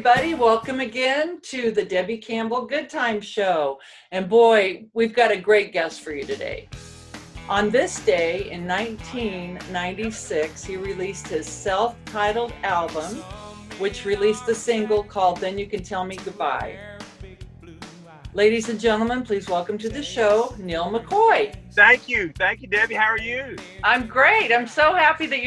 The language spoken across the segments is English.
everybody. Welcome again to the Debby Campbell Goodtime show. And boy, we've got a great guest for you today. On this day in 1996, he released his self-titled album, which released a single called Then You Can Tell Me Goodbye. Ladies and gentlemen, please welcome to the show, Neal McCoy. Thank you, Debbie. How are you? I'm great. I'm so happy that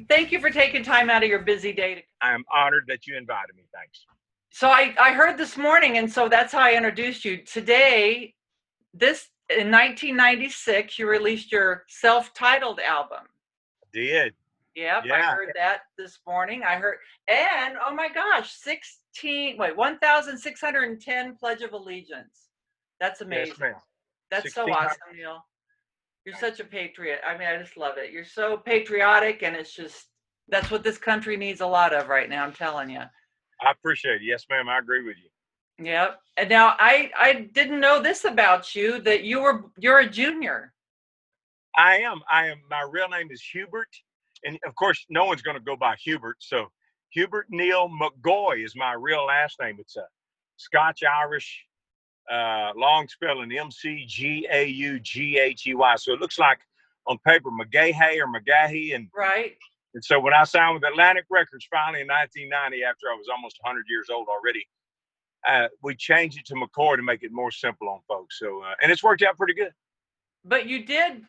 thank you for taking time out of your busy day. I'm honored that you invited me. Thanks. So I heard this morning, and so that's how I introduced you. Today, in 1996, you released your self-titled album. Did. Yep, yeah. I heard that this morning. And oh my gosh, 1,610 Pledge of Allegiance. That's amazing. Yes, ma'am. That's so awesome, Neal. You're such a patriot. I mean, I just love it. You're so patriotic, and that's what this country needs a lot of right now, I'm telling you. I appreciate it. Yes, ma'am, I agree with you. Yep. And now I didn't know this about you, that you're a junior. I am. My real name is Hubert. And of course, no one's going to go by Hubert. So Hubert Neal McCoy is my real last name. It's a Scotch-Irish long spelling, McGaughey. So it looks like on paper McGahey or McGahey. Right. And so when I signed with Atlantic Records finally in 1990, after I was almost 100 years old already, we changed it to McCoy to make it more simple on folks. So and it's worked out pretty good. But you did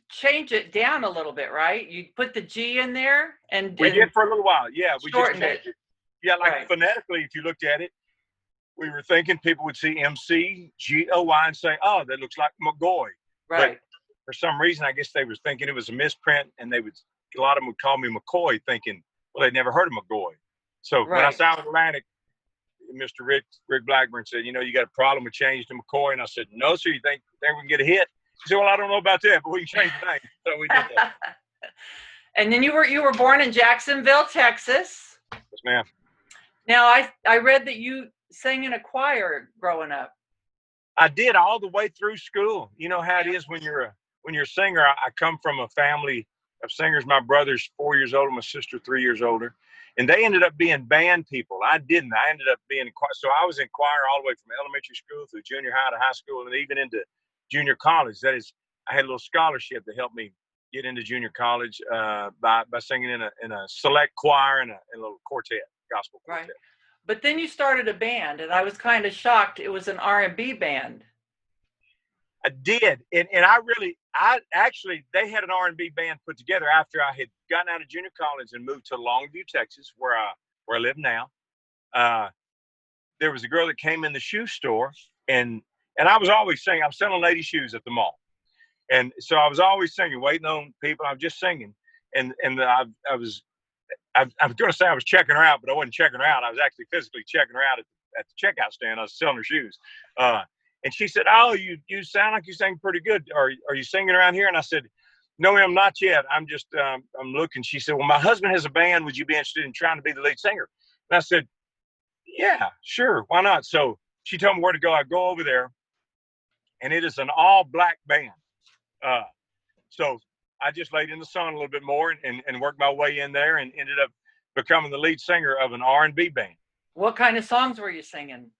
change it down a little bit, right? You put the G in there, and we did for a little while. Yeah, we shortened it. Yeah, like phonetically, if you looked at it, we were thinking people would see McGoy and say, "Oh, that looks like McCoy." Right. But for some reason, I guess they were thinking it was a misprint, and a lot of them would call me McCoy, thinking, well, they'd never heard of McCoy. So when I signed with Atlantic, Mr. Rick Blackburn said, you got a problem with changing to McCoy? And I said, no, sir, you think we can get a hit? He said, well, I don't know about that, but we can change the name. So we did that. And then you were born in Jacksonville, Texas. Yes, ma'am. Now, I read that you sang in a choir growing up. I did all the way through school. You know how it is when you're a singer. I come from a family of singers. My brother's 4 years older, my sister 3 years older. And they ended up being band people. I didn't. I ended up being in choir. So I was in choir all the way from elementary school through junior high to high school and even into junior college. That is, I had a little scholarship to help me get into junior college by singing in a select choir and a little quartet, gospel quartet. Right. But then you started a band, and I was kind of shocked. It was an R&B band. I did. And they had an R&B band put together after I had gotten out of junior college and moved to Longview, Texas, where I live now. There was a girl that came in the shoe store, and I was always singing. I was selling lady shoes at the mall. And so I was always singing, waiting on people. I was just singing. And I was going to say I was checking her out, but I wasn't checking her out. I was actually physically checking her out at the checkout stand. I was selling her shoes. And she said, oh, you sound like you sing pretty good. Are you singing around here? And I said, no, ma'am, not yet. I'm just, I'm looking. She said, well, my husband has a band. Would you be interested in trying to be the lead singer? And I said, yeah, sure. Why not? So she told me where to go. I go over there, and it is an all black band. So I just laid in the sun a little bit more and worked my way in there and ended up becoming the lead singer of an R&B band. What kind of songs were you singing?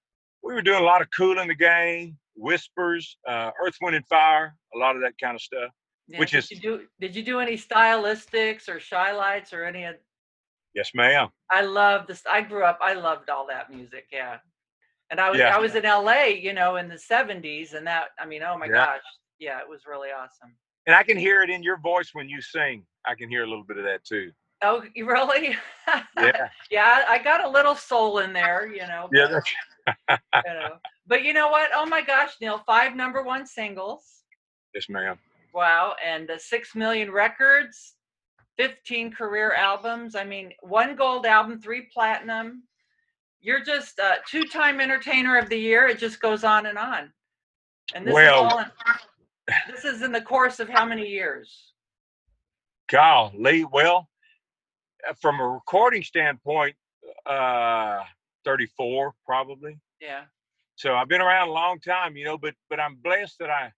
We were doing a lot of Kool and the Gang, Whispers, Earth, Wind and Fire, a lot of that kind of stuff. Yeah, did you do any stylistics or shy lights or any of? Yes, ma'am. I love this. I grew up. I loved all that music. Yeah, and I was in LA, in the 70s, and that. I mean, oh my gosh, yeah, it was really awesome. And I can hear it in your voice when you sing. I can hear a little bit of that too. Oh, you really? Yeah. Yeah, I got a little soul in there, Yeah. But you know what? Oh my gosh, Neal, 5 #1 singles. Yes, ma'am. Wow, and 6 million records, 15 career albums. I mean, 1 gold album, 3 platinum. You're just a 2-time Entertainer of the Year. It just goes on and on. And this is in the course of how many years? Golly, well, from a recording standpoint, 34 probably. Yeah. So I've been around a long time, but I'm blessed that I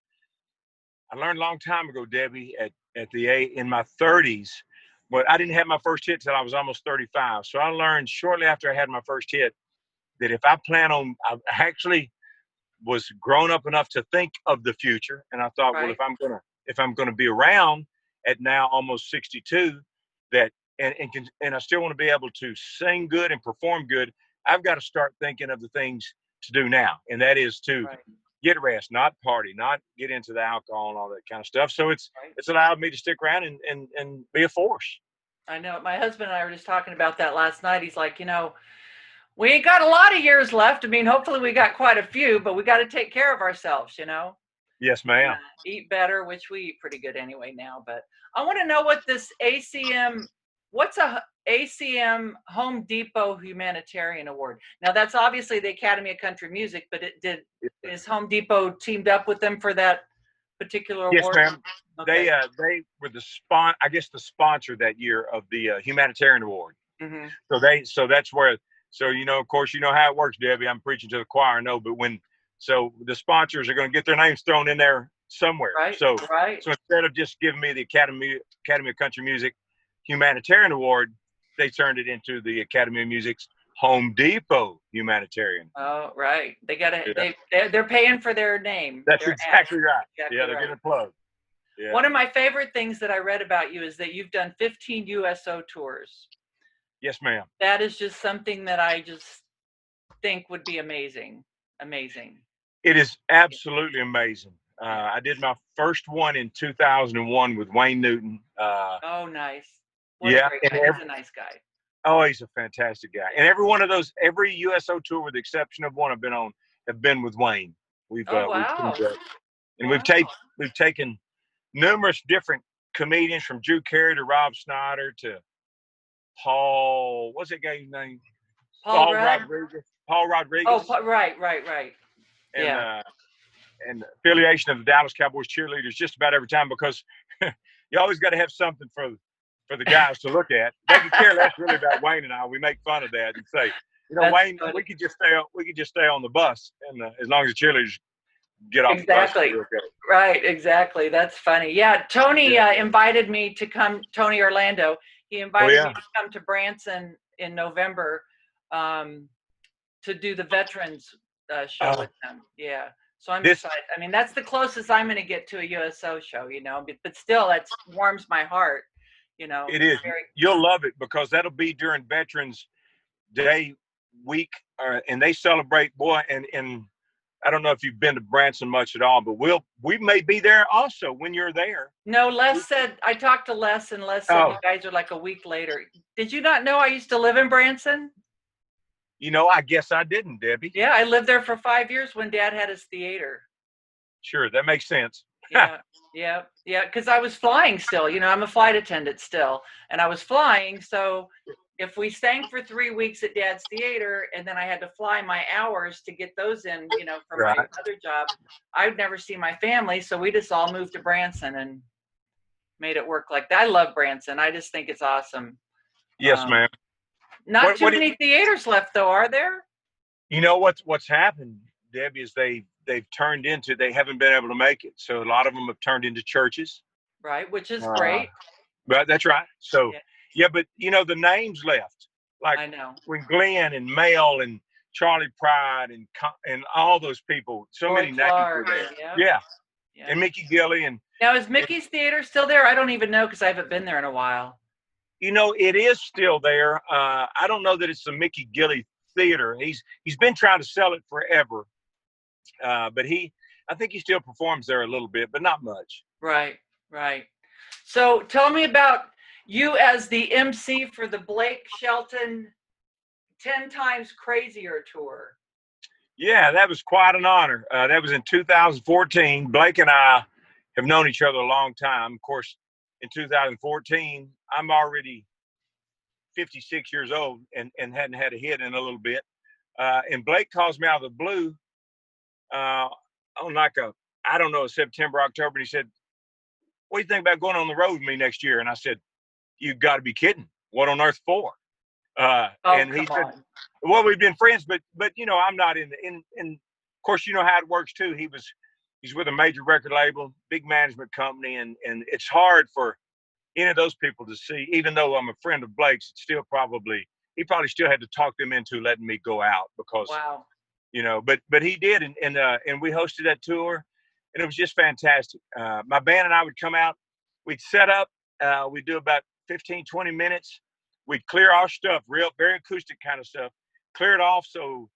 learned a long time ago, Debbie, in my 30s, But I didn't have my first hit till I was almost 35. So I learned shortly after I had my first hit that if I plan on, I actually was grown up enough to think of the future. And I thought, well, Right. if I'm gonna be around at now almost 62, that and I still want to be able to sing good and perform good, I've got to start thinking of the things to do now, and that is to Right. get rest, not party, not get into the alcohol and all that kind of stuff. So Right. it's allowed me to stick around and be a force. I know. My husband and I were just talking about that last night. He's like, we ain't got a lot of years left. I mean, hopefully we got quite a few, but we got to take care of ourselves. Yes, ma'am. Eat better, which we eat pretty good anyway now. But I want to know what this what's a ACM Home Depot Humanitarian Award? Now that's obviously the Academy of Country Music, but is Home Depot teamed up with them for that particular Yes, award? ma'am. Okay. They were the the sponsor that year of the humanitarian award. Mm-hmm. So that's where, so of course how it works, Debbie. I'm preaching to the choir, no, but so the sponsors are going to get their names thrown in there somewhere. Right. So Right. so instead of just giving me the Academy of Country Music humanitarian award, they turned it into the Academy of Music's Home Depot humanitarian. Oh, right. They gotta. They're paying for their name. That's exactly right. Exactly they're right. getting a plug. Yeah. One of my favorite things that I read about you is that you've done 15 USO tours. Yes, ma'am. That is just something that I just think would be amazing. Amazing. It is absolutely amazing. I did my first one in 2001 with Wayne Newton. Oh, nice. What yeah, a great guy. He's a nice guy. Oh, he's a fantastic guy. And every USO tour, with the exception of one I've been on, have been with Wayne. Wow. We've taken numerous different comedians, from Drew Carey to Rob Snyder to Paul. What's that guy's name? Paul Rodriguez. Paul Rodriguez. Oh, right. And, yeah. And affiliation of the Dallas Cowboys cheerleaders just about every time, because you always got to have something for the guys to look at. They could care less really about Wayne and I. We make fun of that and say, Wayne, funny. we could just stay on the bus, and as long as the cheerleaders get off exactly. the bus. Okay. Right, exactly. That's funny. Yeah, Tony invited me to come. Tony Orlando. He invited me to come to Branson in November to do the veterans show with them. Yeah. So I'm excited. I mean, that's the closest I'm going to get to a USO show, but still, that warms my heart. It is. You'll love it, because that'll be during Veterans Day week, and they celebrate, boy. And I don't know if you've been to Branson much at all, but we may be there also when you're there. No, Les said, I talked to Les, and Les said you guys are like a week later. Did you not know I used to live in Branson? I guess I didn't, Debbie. Yeah, I lived there for 5 years when Dad had his theater. Sure, that makes sense. Yeah, because I was flying still. I'm a flight attendant still, and I was flying. So if we sang for 3 weeks at Dad's theater, and then I had to fly my hours to get those in, for my other job, I'd never see my family. So we just all moved to Branson and made it work like that. I love Branson. I just think it's awesome. Yes, ma'am. Not too many theaters left, though, are there? What's happened, Debbie, is they haven't been able to make it. So a lot of them have turned into churches. Right, which is great. But that's right. So, but the names left. Like, I know. When Glenn and Mel and Charlie Pride and all those people, so many names were there. Yeah. And Mickey Gilley. And now, is Mickey's Theater still there? I don't even know, because I haven't been there in a while. It is still there. I don't know that it's the Mickey Gilley Theater. He's been trying to sell it forever. But I think he still performs there a little bit, but not much. Right. So tell me about you as the MC for the Blake Shelton 10 Times Crazier tour. Yeah, that was quite an honor. That was in 2014. Blake and I have known each other a long time. Of course, in 2014, I'm already 56 years old and hadn't had a hit in a little bit. And Blake calls me out of the blue on I don't know, September, October. And he said, "What do you think about going on the road with me next year?" And I said, "You've got to be kidding. What on earth for?" And he said, "Well, we've been friends, but I'm not in of course, how it works too. He's with a major record label, big management company, and it's hard for any of those people to see. Even though I'm a friend of Blake's, it's still he probably still had to talk them into letting me go out because, Wow. but he did, and we hosted that tour, and it was just fantastic. My band and I would come out, we'd set up, we'd do about 15, 20 minutes. We'd clear our stuff, very acoustic kind of stuff, clear it off so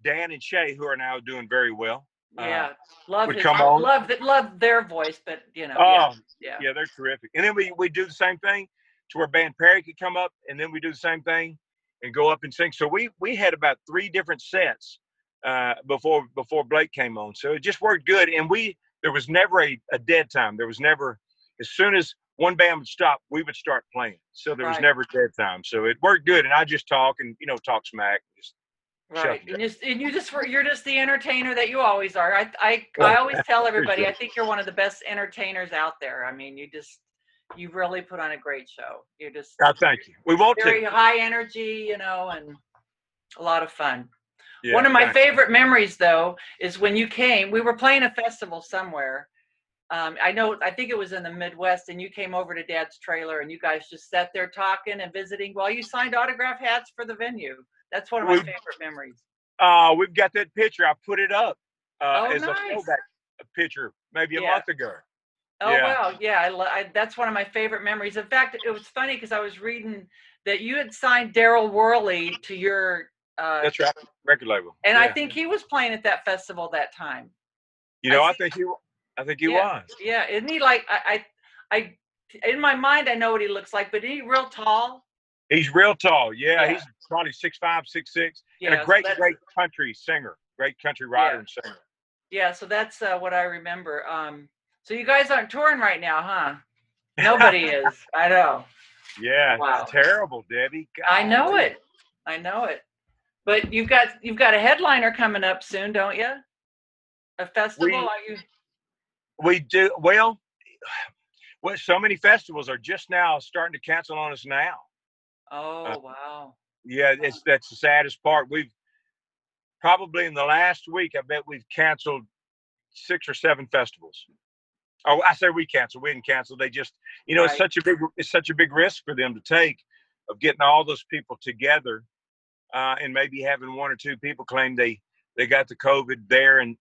Dan and Shay, who are now doing very well, Yeah, love would his, come on. love their voice, but Oh, yeah, yeah, they're terrific. And then we do the same thing to where Band Perry could come up, and then we do the same thing and go up and sing. So we had about 3 different sets before Blake came on. So it just worked good. And there was never a dead time. There was never, as soon as one band would stop, we would start playing. So there was never dead time. So it worked good. And I just talk and, talk smack. Right. And you're just the entertainer that you always are. I always tell everybody, I think you're one of the best entertainers out there. I mean, you really put on a great show. You're just thank you. We want very high energy, and a lot of fun. Yeah, one of my favorite memories though is when you came. We were playing a festival somewhere. I think it was in the Midwest, and you came over to Dad's trailer and you guys just sat there talking and visiting while you signed autograph hats for the venue. That's one of my favorite memories. We've got that picture. I put it up as nice. a throwback picture maybe a month ago. Oh, wow. Yeah, that's one of my favorite memories. In fact, it was funny because I was reading that you had signed Daryl Worley to your that's right, record label. And I think he was playing at that festival that time. I think he was. Yeah, isn't he like I in my mind I know what he looks like, but is he real tall? He's real tall. Yeah. He's probably 6'5", 6'6", and a great country singer, great country writer and singer. Yeah, so that's what I remember. So you guys aren't touring right now, huh? Nobody is. I know. Yeah. Wow. It's terrible, Debbie. God, I know it. But you've got a headliner coming up soon, don't you? A festival? We do. Well, so many festivals are just now starting to cancel on us now. Oh, wow. Yeah, that's the saddest part. We've probably in the last week, I bet we've canceled 6 or 7 festivals. Oh, I say we canceled. We didn't cancel. They just, it's such a big risk for them to take of getting all those people together, and maybe having 1 or 2 people claim they got the COVID there and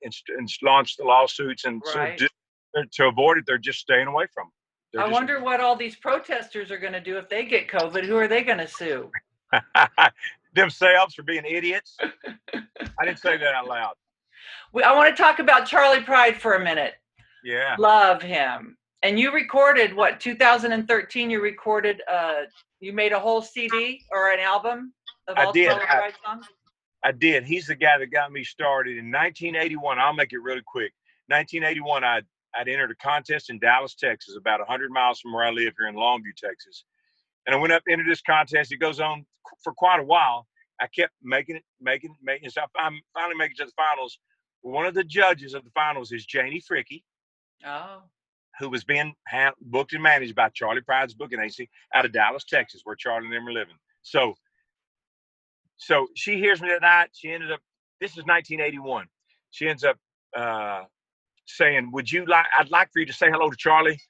launched the lawsuits, and so to avoid it, they're just staying away from them. I wonder what all these protesters are going to do if they get COVID. Who are they going to sue? Themselves for being idiots. I didn't say that out loud. I want to talk about Charley Pride for a minute. Yeah. Love him. And you recorded 2013, you recorded, you made a whole CD or an album of all Charley Pride songs? I did. He's the guy that got me started in 1981. I'll make it really quick. 1981, I'd entered a contest in Dallas, Texas, about 100 miles from where I live here in Longview, Texas. And I went up into this contest. It goes on for quite a while. I kept making it. So I finally make it to the finals. One of the judges of the finals is Janie Fricky, who was being booked and managed by Charley Pride's booking agency out of Dallas, Texas, where Charley and them were living. So she hears me that night. She ended up, this is 1981. She ends up saying, I'd like for you to say hello to Charley.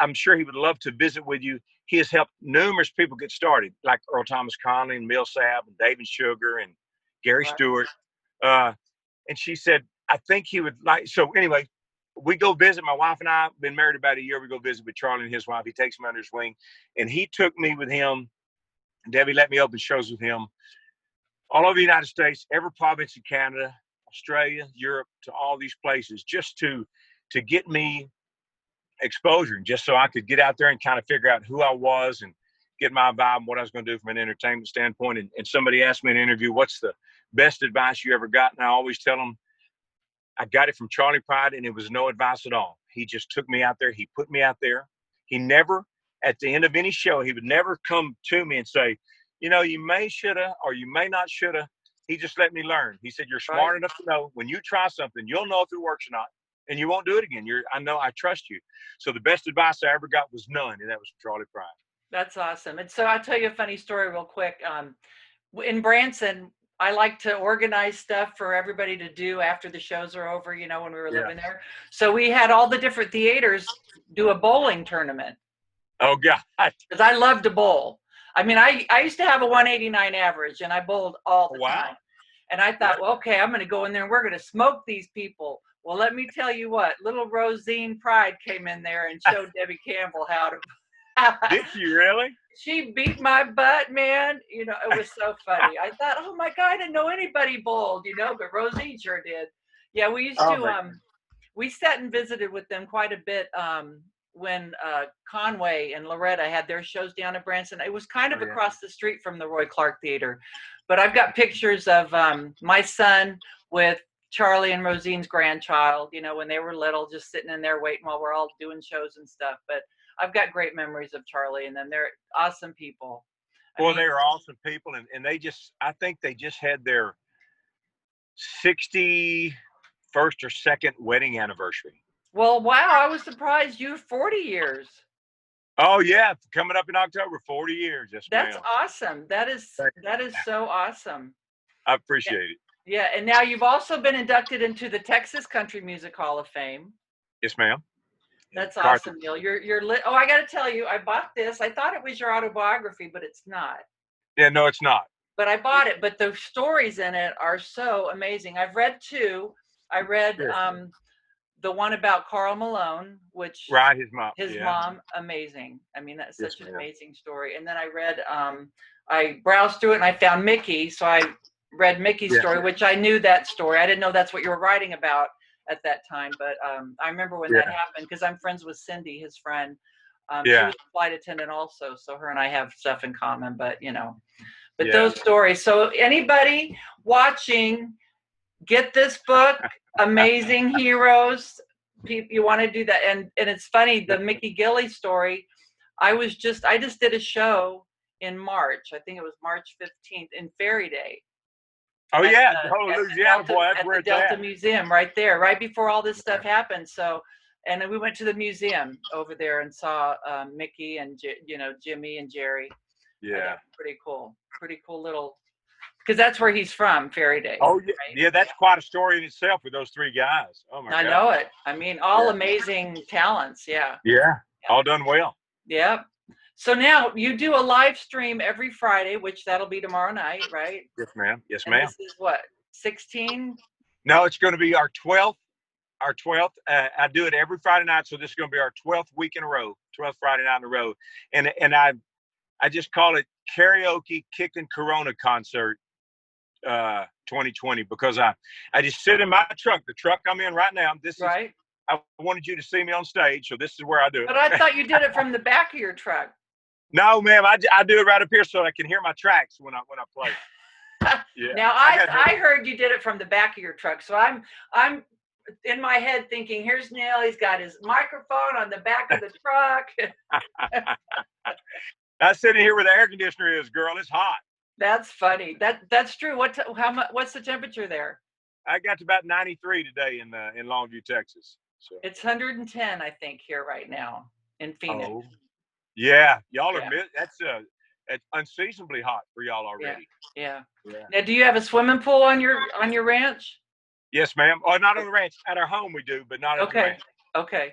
I'm sure he would love to visit with you. He has helped numerous people get started, like Earl Thomas Conley and Millsap and David Sugar and Gary Stewart. And she said, I think he would like, so anyway, we go visit. My wife and I have been married about a year. We go visit with Charley and his wife. He takes me under his wing, and he took me with him. Debbie let me open shows with him all over the United States, every province in Canada, Australia, Europe, to all these places, just to get me exposure, and just so I could get out there and kind of figure out who I was and get my vibe and what I was going to do from an entertainment standpoint. And somebody asked me in an interview, what's the best advice you ever got? And I always tell them, I got it from Charley Pride, and it was no advice at all. He just took me out there. He put me out there. He never, at the end of any show, he would never come to me and say, you may shoulda, or you may not shoulda. He just let me learn. He said, you're smart enough to know when you try something, you'll know if it works or not, and you won't do it again. I trust you. So the best advice I ever got was none, and that was from Charley Pride. That's awesome. And so I'll tell you a funny story real quick. In Branson, I like to organize stuff for everybody to do after the shows are over, when we were living there. So we had all the different theaters do a bowling tournament. Oh God. because I love to bowl. I mean, I used to have a 189 average, and I bowled all the Wow. time. And I thought, well, okay, I'm going to go in there and we're going to smoke these people. Well, let me tell you what, little Rosine Pride came in there and showed Debby Campbell how to. Did she really? She beat my butt, man. You know, it was so funny. I thought, oh my God, I didn't know anybody bowled, you know, but Rosine sure did. Yeah, we used Oh, to, we sat and visited with them quite a bit when Conway and Loretta had their shows down at Branson. It was kind of across the street from the Roy Clark Theater. But I've got pictures of my son with Charlie and Rosine's grandchild, you know, when they were little, just sitting in there waiting while we're all doing shows and stuff. But I've got great memories of Charlie and them. They're awesome people. Well, they are awesome people. And they just, I think they just had their 61st or second wedding anniversary. Well, wow, I was surprised. You 40 years. Oh yeah, coming up in October, 40 years. Yes, That's ma'am. awesome. That is so awesome. I appreciate it. Yeah, and now you've also been inducted into the Texas Country Music Hall of Fame. Yes, ma'am. That's awesome, Neal. You're lit. Oh, I got to tell you, I bought this. I thought it was your autobiography, but it's not. Yeah, no, it's not. But I bought it. But the stories in it are so amazing. I've read two. I read the one about Carl Malone, which his mom, amazing. I mean, that's such an amazing story. And then I read, I browsed through it and I found Mickey. So I read Mickey's story, which I knew that story. I didn't know that's what you were writing about at that time, but I remember when that happened because I'm friends with Cindy, his friend. She was a flight attendant also, so her and I have stuff in common. But you know, those stories. So anybody watching, get this book, Amazing Heroes. You want to do that, and it's funny, the Mickey Gilley story. I just did a show in March. I think it was March 15th in Fairy Day. Oh yeah, Louisiana boy, that's where it's at. Delta Museum, right there, right before all this stuff happened. So, and then we went to the museum over there and saw Mickey and Jimmy and Jerry. Yeah, pretty cool little. Because that's where he's from, Fairy Day. Oh yeah, right? Yeah, that's quite a story in itself with those three guys. Oh my God. I know it. I mean, all amazing talents. Yeah. Yeah, all done well. Yep. So now you do a live stream every Friday, which that'll be tomorrow night, right? Yes, ma'am. Yes, and ma'am. This is what, 16? No, it's going to be our 12th. Our 12th. I do it every Friday night, so this is going to be our 12th week in a row, 12th Friday night in a row, and I just call it Karaoke Kicking Corona Concert 2020 because I just sit in my truck, the truck I'm in right now. This right. I wanted you to see me on stage, so this is where I do it. But I thought you did it from the back of your truck. No, ma'am, I do it right up here so I can hear my tracks when I play. Yeah. Now I heard you did it from the back of your truck, so I'm in my head thinking, here's Neal. He's got his microphone on the back of the truck. I'm sitting here where the air conditioner is, girl. It's hot. That's funny. That's true. What's the temperature there? I got to about 93 today in Longview, Texas. So. It's 110, I think, here right now in Phoenix. Oh. Yeah, y'all are that's unseasonably hot for y'all already. Yeah. Now, do you have a swimming pool on your ranch? Yes, ma'am. Oh, not on the ranch. At our home we do, but not at the ranch. Okay.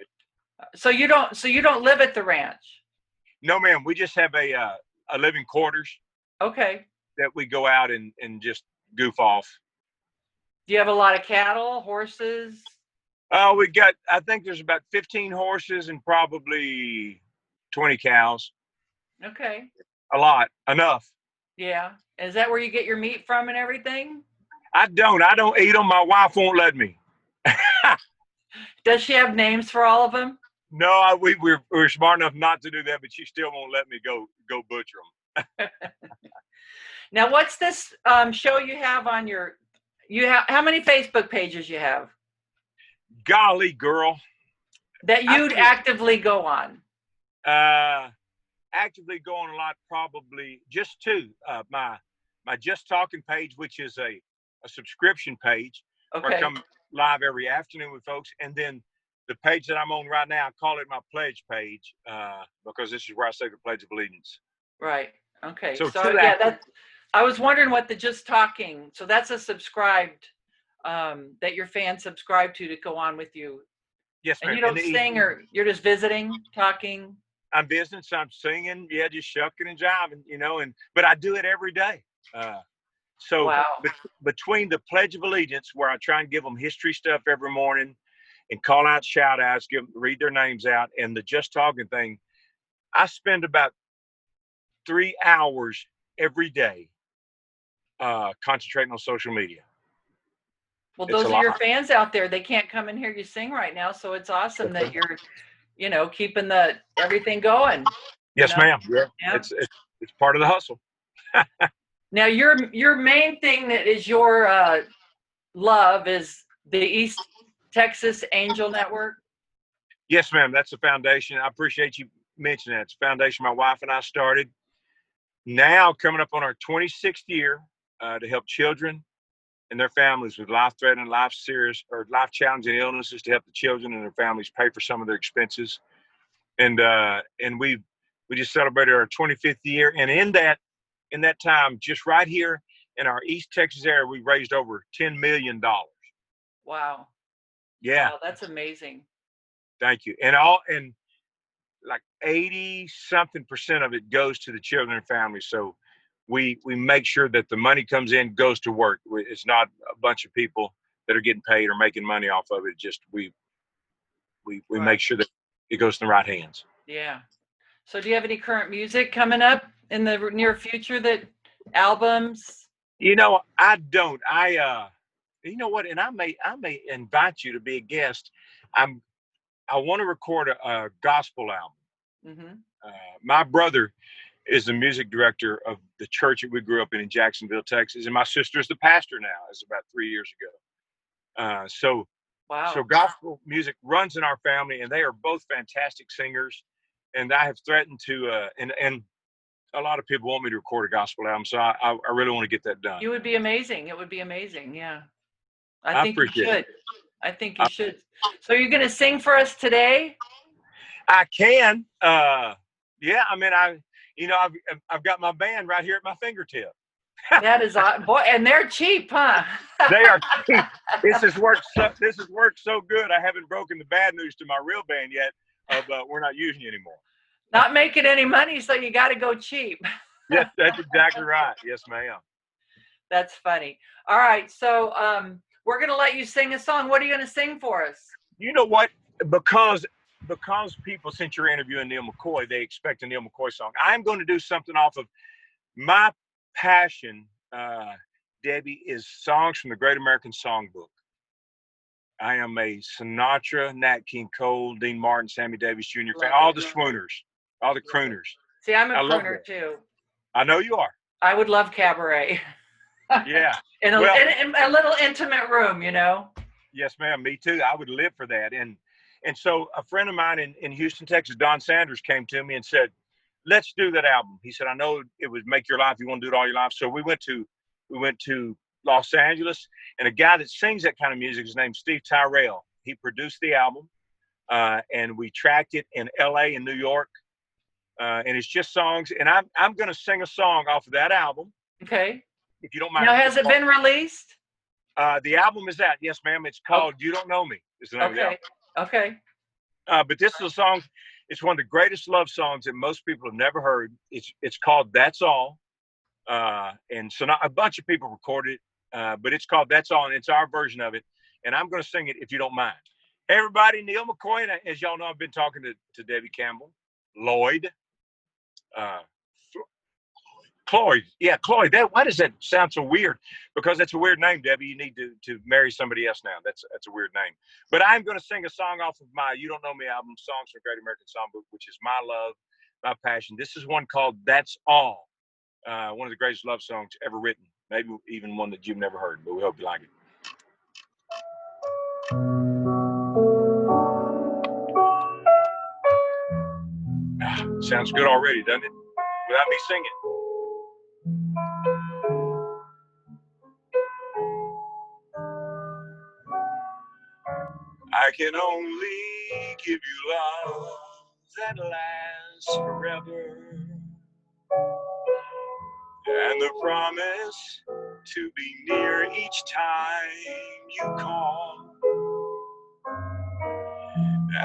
So you don't live at the ranch? No, ma'am. We just have a living quarters. Okay. That we go out and just goof off. Do you have a lot of cattle, horses? I think there's about 15 horses and probably 20 cows. Okay. A lot. Enough. Yeah. Is that where you get your meat from and everything? I don't eat them. My wife won't let me. Does she have names for all of them? No, we're smart enough not to do that, but she still won't let me go butcher them. Now, what's this show you have on your? How many Facebook pages you have? Golly, girl. That you'd actively go on. Actively go on a lot, probably just two. My Just Talking page, which is a subscription page. Okay. Where I come live every afternoon with folks, and then the page that I'm on right now, I call it my pledge page because this is where I say the Pledge of Allegiance. Right. Okay. So I was wondering what the Just Talking. So that's a subscribed that your fans subscribe to go on with you. Yes, ma'am. And you don't sing, or you're just visiting, talking. I'm visiting, so I'm singing, yeah, just shucking and jiving, you know, but I do it every day. So Wow. between the Pledge of Allegiance, where I try and give them history stuff every morning and call out shout outs, read their names out, and the Just Talking thing, I spend about 3 hours every day concentrating on social media. Well, It's a those are lot. your fans out there. They can't come and hear you sing right now, so it's awesome that you're, keeping everything going. Yes, ma'am. Yeah, Yeah. it's part of the hustle. Now, your main thing that is your love is the East Texas Angel Network. Yes, ma'am. That's the foundation. I appreciate you mentioning that. It's a foundation my wife and I started. Now coming up on our 26th year to help children and their families with life-threatening, life-serious, or life-challenging illnesses, to help the children and their families pay for some of their expenses. And we just celebrated our 25th year. And in that time, just right here in our East Texas area, we raised over $10 million. Wow. Yeah. Wow, that's amazing. Thank you. And like 80-something% of it goes to the children and families. So we make sure that the money comes in, goes to work. It's not a bunch of people that are getting paid or making money off of it. Just we Right. make sure that it goes in the right hands. Yeah. So do you have any current music coming up in the near future, that albums? I don't. You know what? And I may invite you to be a guest. I want to record a gospel album. Mm-hmm. My brother is the music director of the church that we grew up in Jacksonville, Texas, and my sister's the pastor now. It's about 3 years ago. So Wow. gospel music runs in our family, and they are both fantastic singers. And I have threatened to, and a lot of people want me to record a gospel album, so I really want to get that done. You would be amazing. It would be amazing. Yeah. I I think you appreciate should. it. I think you should. So you're going to sing for us today? I can. Yeah. I mean, I've got my band right here at my fingertip. That is boy, and they're cheap, huh? They are cheap. This has worked so good. I haven't broken the bad news to my real band yet. But we're not using you anymore. Not making any money, so you got to go cheap. Yes, that's exactly right. Yes, ma'am. That's funny. All right, so we're going to let you sing a song. What are you going to sing for us? You know what? Because people, since you're interviewing Neal McCoy, they expect a Neal McCoy song. I'm going to do something off of my passion. Debbie, is songs from the Great American Songbook. I am a Sinatra, Nat King Cole, Dean Martin, Sammy Davis Jr. fan. All the swooners, all the crooners. See, I'm a crooner too. I know you are. I would love cabaret. Yeah. in a little intimate room, Yes, ma'am. Me too. I would live for that. And so a friend of mine in Houston, Texas, Don Sanders, came to me and said, let's do that album. He said, I know it would make your life. You want to do it all your life. So we went to Los Angeles, and a guy that sings that kind of music is named Steve Tyrell. He produced the album, and we tracked it in LA and New York. And it's just songs. And I'm going to sing a song off of that album. Okay. If you don't mind. Now, has it been released? The album is out. Yes, ma'am. It's called You Don't Know Me. Is the name of the album. Okay. But this is a song. It's one of the greatest love songs that most people have never heard. It's called That's All. And so a bunch of people recorded it, but it's called That's All, and it's our version of it. And I'm going to sing it if you don't mind. Hey, everybody, Neal McCoy. And as y'all know, I've been talking to Debby Campbell, Lloyd, Cloyd. Yeah, Cloyd. Why does that sound so weird? Because that's a weird name, Debbie. You need to marry somebody else now. That's a weird name. But I'm going to sing a song off of my You Don't Know Me album, Songs from Great American Songbook, which is my love, my passion. This is one called That's All. One of the greatest love songs ever written. Maybe even one that you've never heard, but we hope you like it. Sounds good already, doesn't it? Without me singing. I can only give you love that lasts forever, and the promise to be near each time you call.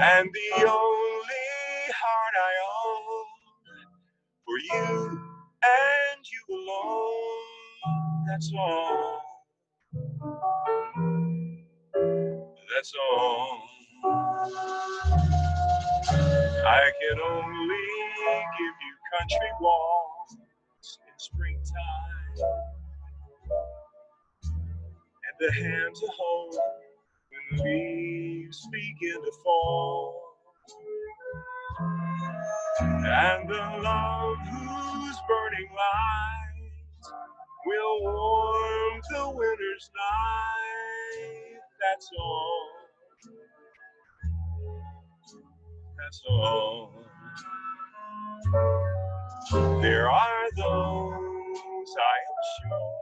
And the only heart I own for you and you alone. That's all. That's all. I can only give you country walks in springtime and the hand to hold when leaves begin to fall, and the love whose burning light will warm the winter's night. That's all. That's all. There are those, I am sure,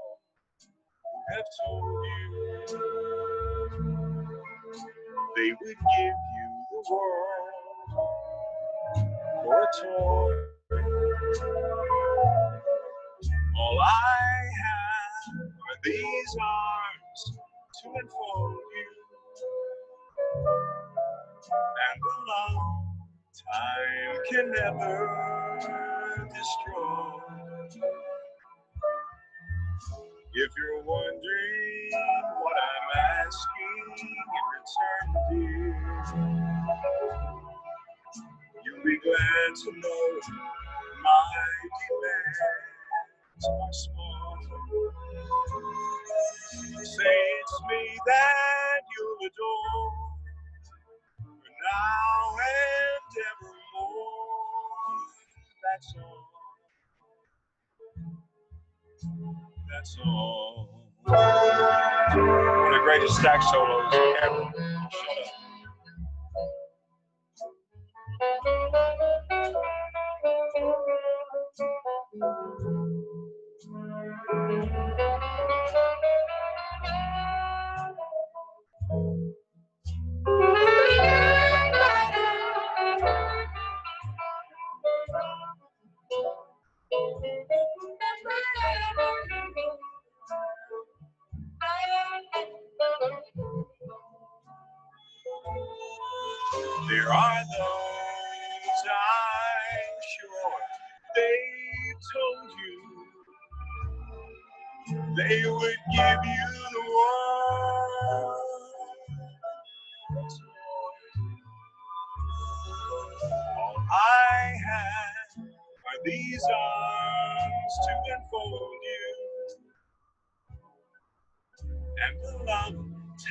who have told you they would give you the world for a toy. All I have are these arms to enfold you, and the love time can never destroy. If you're wondering what I'm asking in return, dear, you'll be glad to know my demands are small. Say it's me that you'll adore, for now and evermore. That's all. That's all. One of the greatest sax solos ever. Shut up. There are those, I'm sure, they've told you they would give you the world. All I have are these arms to enfold you, and the love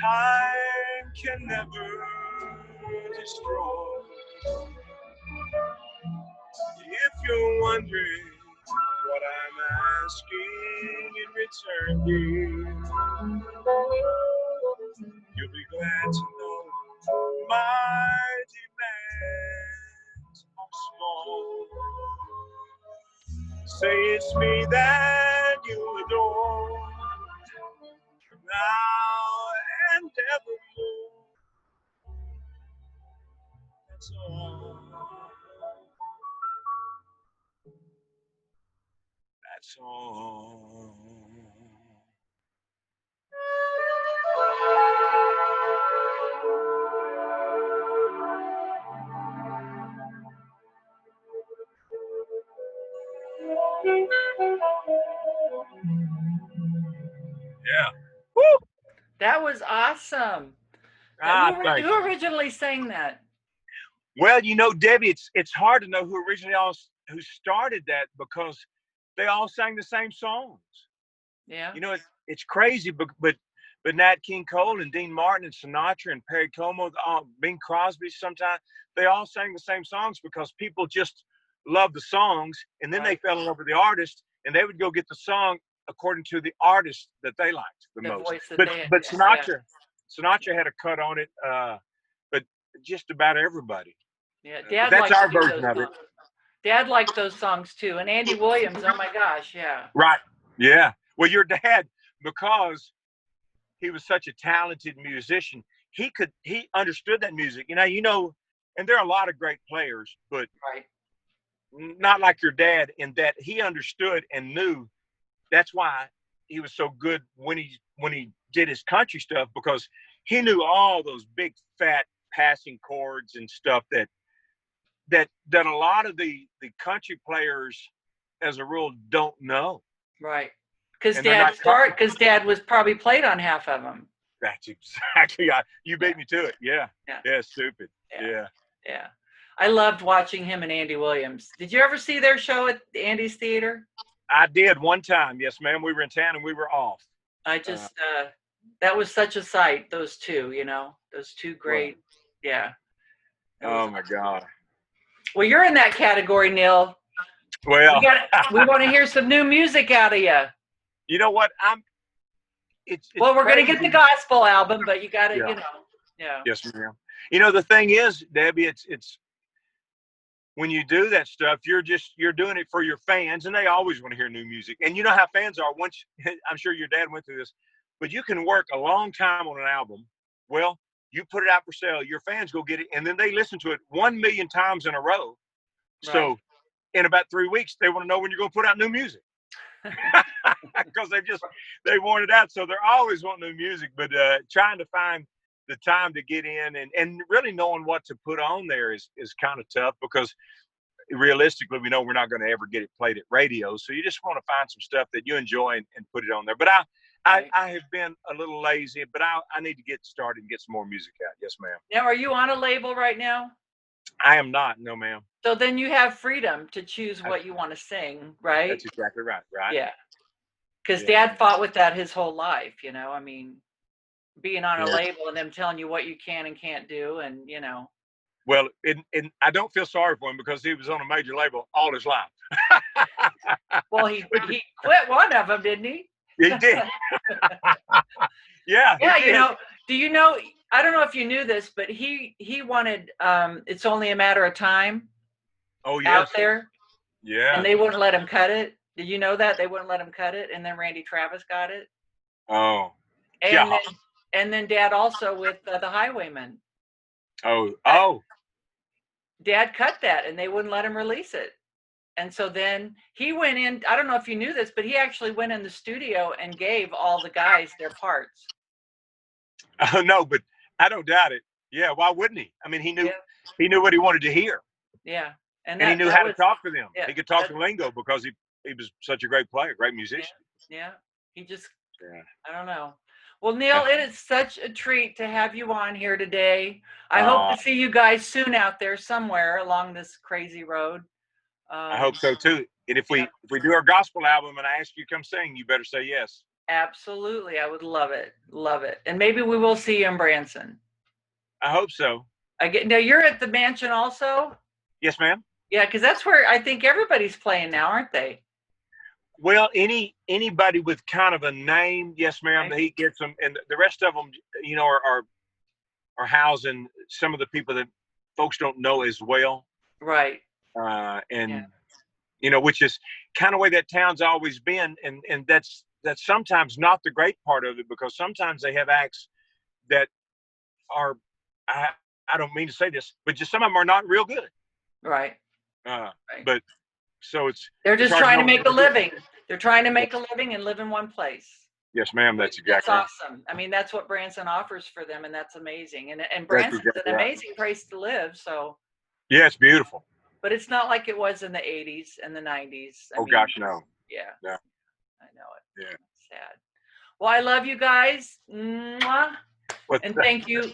time can never destroy. If you're wondering what I'm asking in return, dear, you'll be glad to know my demands are small. Say it's me that you adore, now and evermore. That's all. That's all. Yeah. Woo! That was awesome. Who originally sang that? Well, you know, Debbie, it's hard to know who started that, because they all sang the same songs. Yeah. You know, it's crazy, but Nat King Cole and Dean Martin and Sinatra and Perry Como, Bing Crosby, sometimes they all sang the same songs because people just loved the songs, and then they fell in love with the artist, and they would go get the song according to the artist that they liked the most. Voice that But Sinatra had a cut on it, but just about everybody. Yeah, Dad that's liked our version of it. Dad liked those songs too, and Andy Williams. Oh my gosh, yeah. Right. Yeah. Well, your dad, because he was such a talented musician, he understood that music. You know, and there are a lot of great players, but not like your dad in that he understood and knew. That's why he was so good when he did his country stuff, because he knew all those big fat passing chords and stuff that a lot of the country players as a rule, don't know. Right. Because And they're not taught. Because Dad was probably played on half of them. That's exactly. You beat me to it. Yeah. Yeah. Stupid. Yeah. Yeah. I loved watching him and Andy Williams. Did you ever see their show at Andy's Theater? I did one time. Yes, ma'am. We were in town and we were off. I just, that was such a sight, those two, those two great. Yeah. Oh my God. Well, you're in that category, Neal. Well, we want to hear some new music out of you. You know what? It's well, we're going to get the gospel album, but you got to, Yeah. Yes, ma'am. The thing is, Debbie, it's when you do that stuff, you're doing it for your fans, and they always want to hear new music. And you know how fans are. Once, I'm sure your dad went through this, but you can work a long time on an album. Well, you put it out for sale, your fans go get it, and then they listen to it 1 million times in a row. Right. So in about 3 weeks, they want to know when you're going to put out new music. Because they want it out. So they're always wanting new music, but trying to find the time to get in and really knowing what to put on there is kind of tough, because realistically, we know we're not going to ever get it played at radio. So you just want to find some stuff that you enjoy and put it on there. But I have been a little lazy, but I need to get started and get some more music out. Yes, ma'am. Now, are you on a label right now? I am not. No, ma'am. So then you have freedom to choose what you want to sing, right? That's exactly right. Right. Yeah. Because Dad fought with that his whole life, I mean, being on a label and them telling you what you can and can't do, and Well, and I don't feel sorry for him, because he was on a major label all his life. Well, he quit one of them, didn't he? He did. Yeah. Yeah, do you know, I don't know if you knew this, but he wanted It's Only a Matter of Time. Oh, yes. Out there. Yeah. And they wouldn't let him cut it. Did you know that? They wouldn't let him cut it, and then Randy Travis got it. Oh. And then Dad also with The Highwaymen. Oh. Dad cut that, and they wouldn't let him release it. And so then he went in. I don't know if you knew this, but he actually went in the studio and gave all the guys their parts. Oh, no, but I don't doubt it. Yeah, why wouldn't he? I mean, he knew what he wanted to hear. Yeah. And he knew how to talk to them. Yeah, he could talk to lingo, because he was such a great player, great musician. Yeah. He just, I don't know. Well, Neal, it is such a treat to have you on here today. I hope to see you guys soon out there somewhere along this crazy road. I hope so too. And if we do our gospel album and I ask you to come sing, you better say yes. Absolutely. I would love it. Love it. And maybe we will see you in Branson. I hope so. Now you're at the mansion also? Yes, ma'am. Yeah, because that's where I think everybody's playing now, aren't they? Well, anybody with kind of a name, yes, ma'am. Right. He gets them, and the rest of them, are housing some of the people that folks don't know as well. Right. Which is kind of way that town's always been, and that's sometimes not the great part of it, because sometimes they have acts that are, I don't mean to say this, but just some of them are not real good. Right. But so they're just trying to make a living. They're trying to make a living and live in one place. Yes, ma'am. That's exactly right. Awesome. I mean, that's what Branson offers for them, and that's amazing. And Branson's an amazing place to live. So. Yeah, it's beautiful. But it's not like it was in the 80s and the 90s. Gosh, no. Yeah. Yeah. I know it. Yeah. Sad. Well, I love you guys. Mwah. And thank you.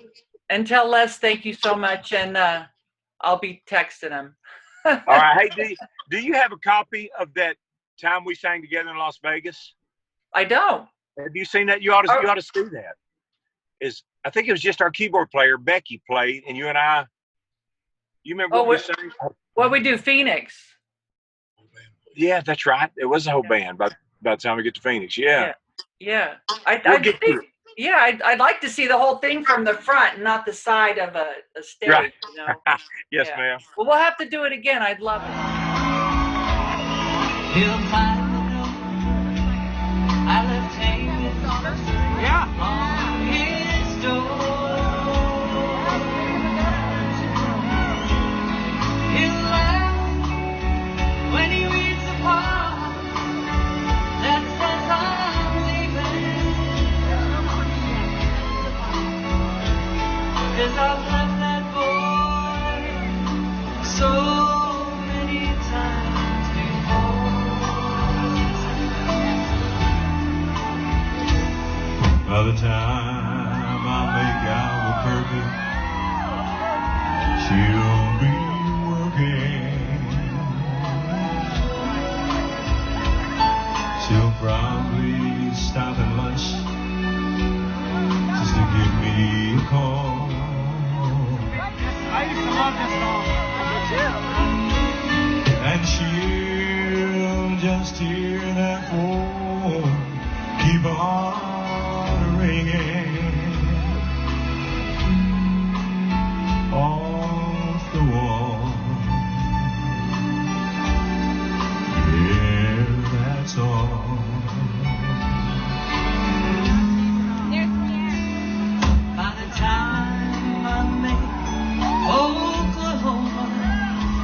And tell Les thank you so much. And I'll be texting him. All right. Hey, do you have a copy of that time we sang together in Las Vegas? I don't. Have you seen that? You ought to see that. I think it was just our keyboard player, Becky, played, and you and I. You remember what we sang? What we do, Phoenix. Yeah, that's right. It was a whole band by the time we get to Phoenix. Yeah. Yeah. I'd like to see the whole thing from the front, not the side of a stage. Right. Yes, ma'am. Well, we'll have to do it again. I'd love it. I left hanging on his door. He'll laugh when he reads the part that says I'm leaving. 'Cause I've left that boy so many times before. the time I make out with Kirby, she'll be working. She'll probably stop at lunch just to give me a call. I used to love this song. And she'll just hear that phone keep on ringing off the wall. Yeah, that's all. By the time I make Oklahoma,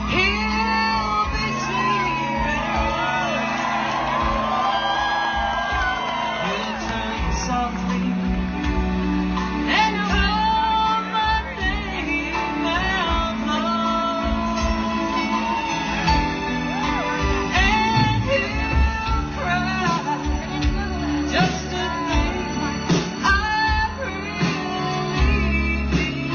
he'll be sleeping. He'll turn softly and call my name out loud. And he'll cry just to think I really need.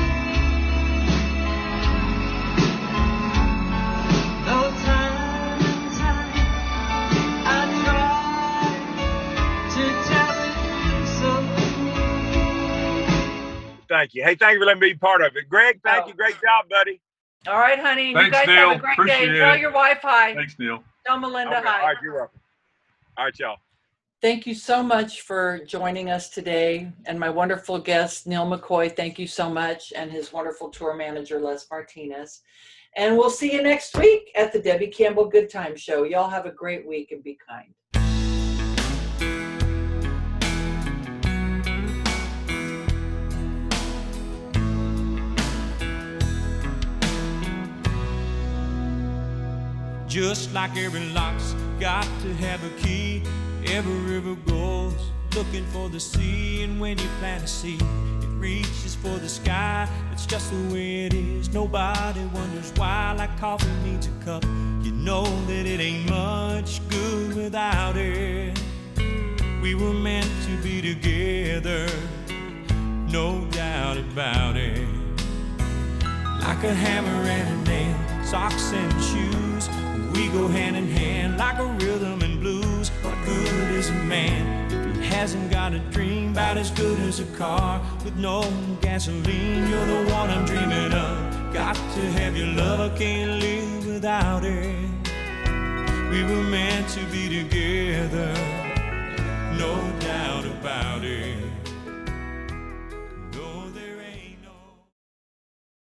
Though time and time I try to tell him so. Thank you. Hey, thank you for letting me be part of it. Greg, thank you. Great job, buddy. All right, honey. You Thanks, guys Neil. have a great Appreciate day. Tell it. your wife hi. Thanks, Neil. Tell Melinda Okay. hi. All right, you're welcome. All right, y'all. Thank you so much for joining us today. And my wonderful guest, Neal McCoy, thank you so much. And his wonderful tour manager, Les Martinez. And we'll see you next week at the Debby Campbell Goodtime Show. Y'all have a great week and be kind. Just like every lock's got to have a key, every river goes looking for the sea. And when you plant a seed, it reaches for the sky. It's just the way it is. Nobody wonders why. Like coffee needs a cup, you know that it ain't much good without it. We were meant to be together, no doubt about it. Like a hammer and a nail, socks and shoes, we go hand in hand like a rhythm and blues. What good is a man if he hasn't got a dream about as good as a car with no gasoline? You're the one I'm dreaming of. Got to have your love, can't live without it. We were meant to be together, no doubt about it.